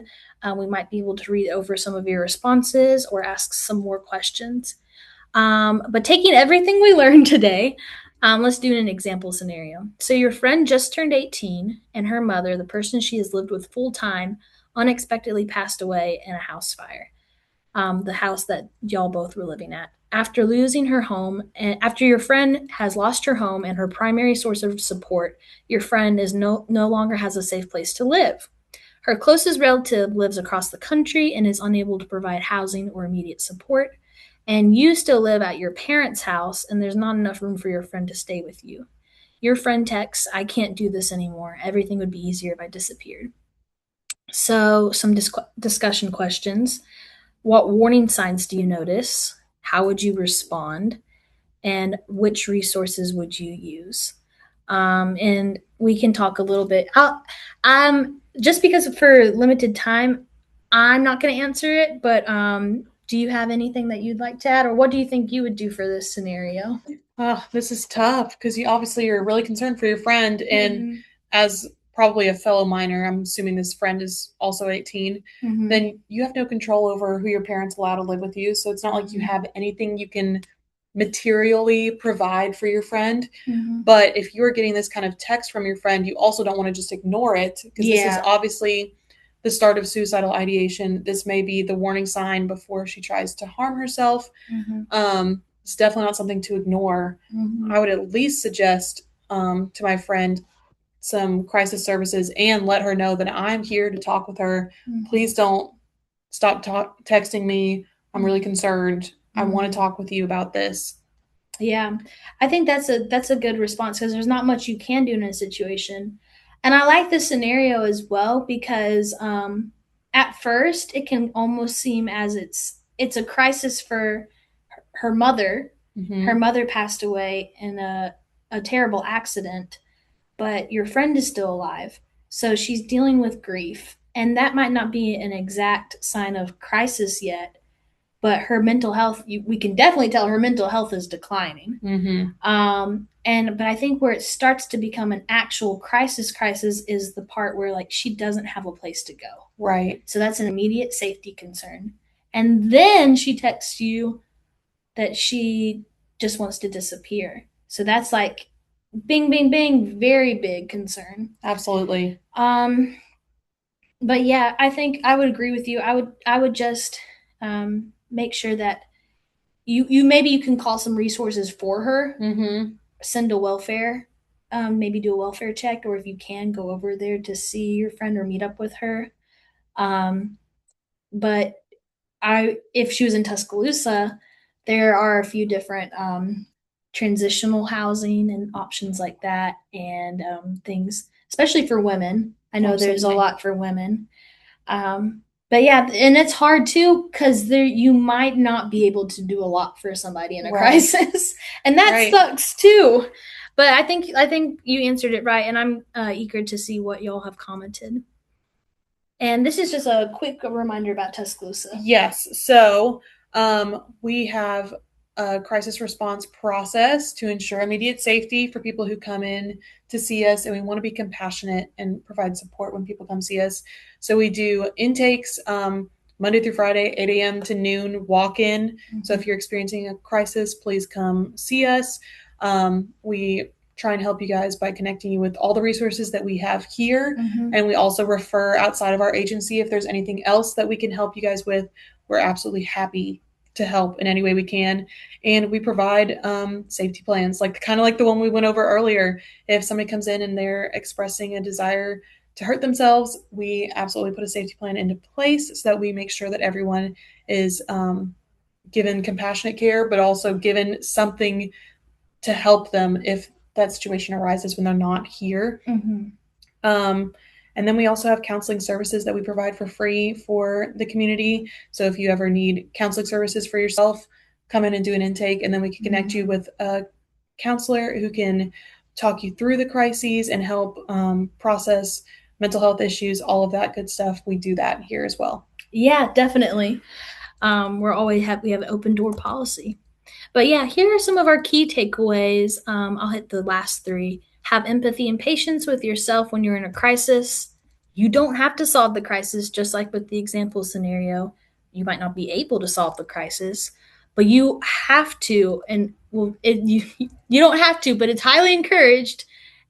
we might be able to read over some of your responses or ask some more questions. But taking everything we learned today, let's do an example scenario. So your friend just turned 18, and her mother, the person she has lived with full time, unexpectedly passed away in a house fire. The house that y'all both were living at. After losing her home, and after your friend has lost her home and her primary source of support, your friend is no longer has a safe place to live. Her closest relative lives across the country and is unable to provide housing or immediate support. And you still live at your parents' house, and there's not enough room for your friend to stay with you. Your friend texts, "I can't do this anymore. Everything would be easier if I disappeared." So, some discussion questions. What warning signs do you notice? How would you respond? And which resources would you use? And we can talk a little bit. Just because for limited time, I'm not going to answer it, but do you have anything that you'd like to add, or what do you think you would do for this scenario? Oh, this is tough because you obviously are really concerned for your friend, and as probably a fellow minor, I'm assuming this friend is also 18, then you have no control over who your parents allow to live with you. So it's not like you have anything you can materially provide for your friend. But if you're getting this kind of text from your friend, you also don't want to just ignore it, because this is obviously the start of suicidal ideation. This may be the warning sign before she tries to harm herself. It's definitely not something to ignore. I would at least suggest to my friend some crisis services and let her know that I'm here to talk with her. Please don't stop texting me. I'm really concerned. I want to talk with you about this. Yeah, I think that's a good response, because there's not much you can do in a situation. And I like this scenario as well because at first it can almost seem as it's a crisis for her mother. Her mother passed away in a terrible accident, but your friend is still alive. So she's dealing with grief. And that might not be an exact sign of crisis yet, but her mental health, we can definitely tell her mental health is declining. But I think where it starts to become an actual crisis is the part where like she doesn't have a place to go. Right. So that's an immediate safety concern. And then she texts you that she just wants to disappear. So that's like bing, bing, bing, very big concern. Absolutely. But yeah, I think I would agree with you. I would just make sure that you maybe you can call some resources for her. Send a welfare, maybe do a welfare check, or if you can, go over there to see your friend or meet up with her. But if she was in Tuscaloosa, there are a few different transitional housing and options like that, and things, especially for women. I know there's a lot for women. But yeah, and it's hard too, because you might not be able to do a lot for somebody in a crisis, and that sucks too. But I think you answered it right, and I'm eager to see what y'all have commented. And this is just a quick reminder about Tuscaloosa. Yes. So we have a crisis response process to ensure immediate safety for people who come in to see us, and we want to be compassionate and provide support when people come see us. So we do intakes Monday through Friday, 8 a.m. to noon, walk-in. So if you're experiencing a crisis, please come see us. We try and help you guys by connecting you with all the resources that we have here. And we also refer outside of our agency if there's anything else that we can help you guys with. We're absolutely happy to help in any way we can. And we provide safety plans, kind of like the one we went over earlier. If somebody comes in and they're expressing a desire to hurt themselves, we absolutely put a safety plan into place so that we make sure that everyone is given compassionate care, but also given something to help them if that situation arises when they're not here. And then we also have counseling services that we provide for free for the community. So if you ever need counseling services for yourself, come in and do an intake, and then we can connect you with a counselor who can talk you through the crises and help process mental health issues, all of that good stuff. We do that here as well. Yeah, definitely. We have an open door policy. But yeah, here are some of our key takeaways. I'll hit the last three. Have empathy and patience with yourself when you're in a crisis. You don't have to solve the crisis, just like with the example scenario. You might not be able to solve the crisis, but you have to, and you don't have to, but it's highly encouraged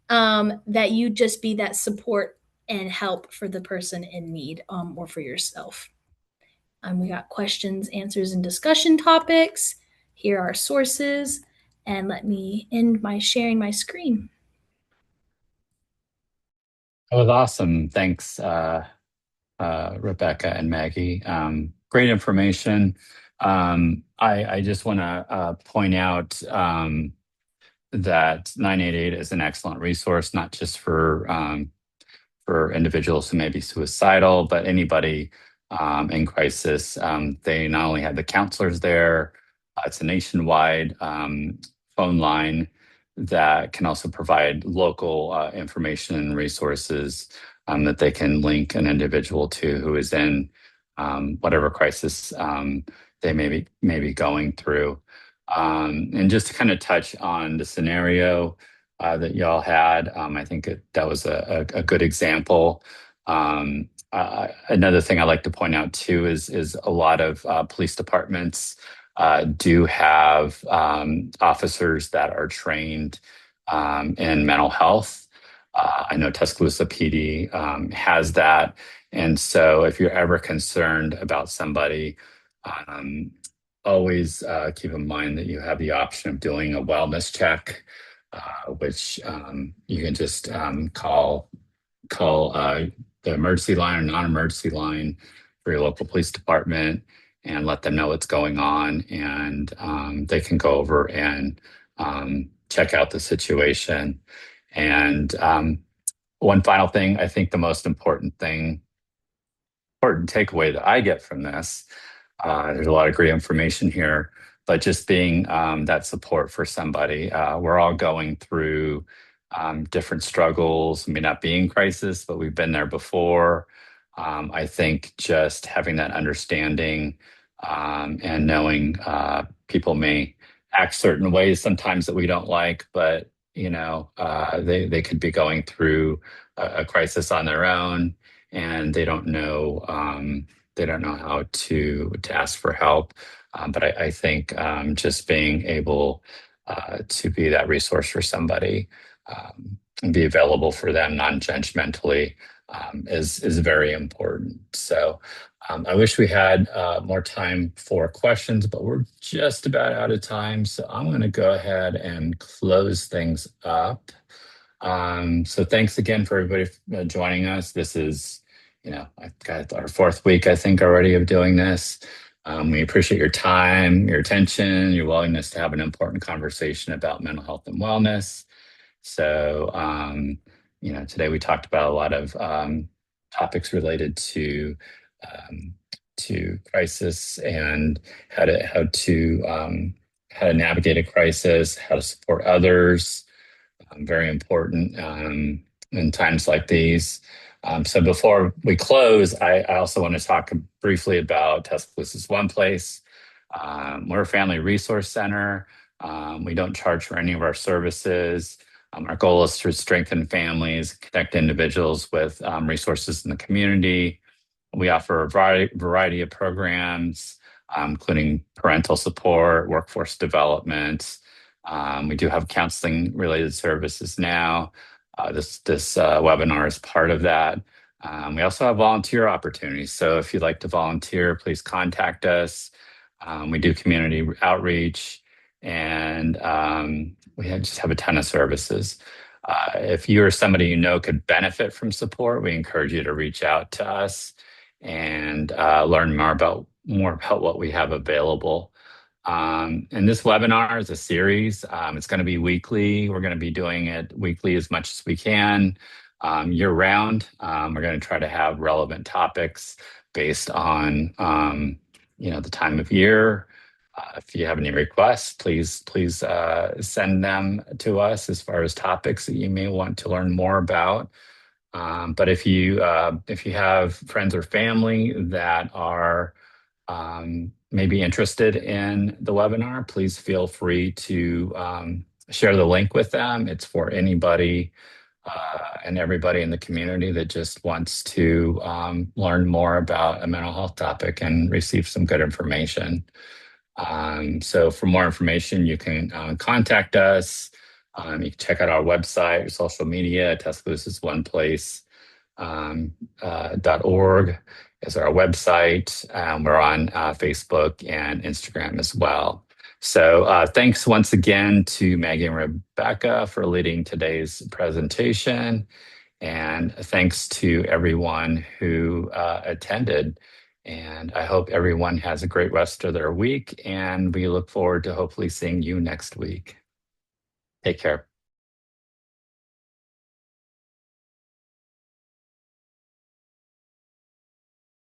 that you just be that support and help for the person in need, or for yourself. We got questions, answers, and discussion topics. Here are sources, and let me end by sharing my screen. That was awesome. Thanks, Rebecca and Maggie. Great information. I just want to point out that 988 is an excellent resource, not just for individuals who may be suicidal, but anybody in crisis. They not only have the counselors there, it's a nationwide phone line that can also provide local information and resources that they can link an individual to who is in whatever crisis they may be going through. And just to kind of touch on the scenario that y'all had, I think that was a good example. Another thing I like to point out too is a lot of police departments do have officers that are trained in mental health. I know Tuscaloosa PD has that. And so if you're ever concerned about somebody, always keep in mind that you have the option of doing a wellness check, which you can just call the emergency line or non-emergency line for your local police department and let them know what's going on, and they can go over and check out the situation. And one final thing, I think the most important takeaway that I get from this, there's a lot of great information here, but just being that support for somebody. We're all going through different struggles, may not be in crisis, but we've been there before. I think just having that understanding and knowing people may act certain ways sometimes that we don't like, but they could be going through a crisis on their own, and they don't know how to ask for help. But I think just being able to be that resource for somebody and be available for them non-judgmentally is very important. So I wish we had more time for questions, but we're just about out of time. So I'm going to go ahead and close things up. So thanks again for everybody joining us. This is, I've got our fourth week, I think, already of doing this. We appreciate your time, your attention, your willingness to have an important conversation about mental health and wellness. So, today we talked about a lot of topics related to crisis and how to navigate a crisis, how to support others. Very important in times like these. So before we close, I also want to talk briefly about Tuscaloosa's One Place. We're a family resource center. We don't charge for any of our services. Our goal is to strengthen families, connect individuals with resources in the community. We offer a variety of programs, including parental support, workforce development. We do have counseling related services now. This webinar is part of that. We also have volunteer opportunities. So if you'd like to volunteer, please contact us. We do community outreach, and we just have a ton of services. If you or somebody you know could benefit from support, we encourage you to reach out to us and learn more about what we have available. And this webinar is a series. It's going to be weekly. We're going to be doing it weekly as much as we can, year round. We're going to try to have relevant topics based on, the time of year. If you have any requests, please send them to us as far as topics that you may want to learn more about. But if you have friends or family that are maybe interested in the webinar, please feel free to share the link with them. It's for anybody and everybody in the community that just wants to learn more about a mental health topic and receive some good information. So for more information, you can contact us. You can check out our website, or social media. Tuscaloosa is one place. .org is our website. We're on Facebook and Instagram as well. So thanks once again to Maggie and Rebecca for leading today's presentation. And thanks to everyone who attended. And I hope everyone has a great rest of their week. And we look forward to hopefully seeing you next week. Take care.